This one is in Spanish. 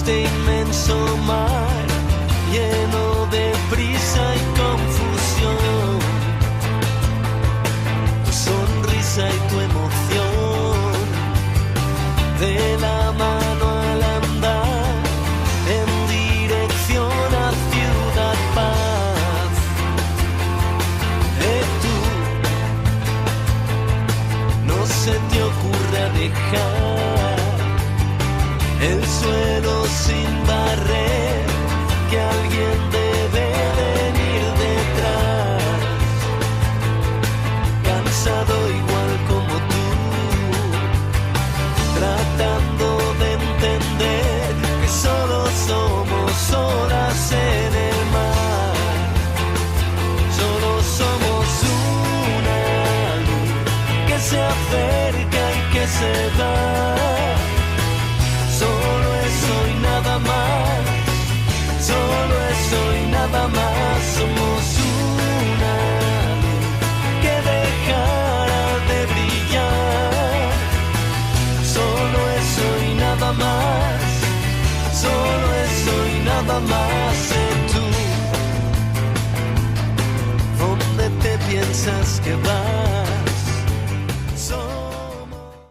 este inmenso mar lleno de prisa y confusión, tu sonrisa y tu emoción, de la mano al andar en dirección a Ciudad Paz. Tú no se te ocurra dejar el suelo sin barrer, que alguien debe venir detrás, cansado igual como tú, tratando de entender que solo somos olas en el mar, solo somos una luz que se acerca y que se va. Solo eso y nada más, solo eso y nada más. Somos una luz que dejará de brillar. Solo eso y nada más, solo eso y nada más. Sé tú, ¿dónde te piensas que vas?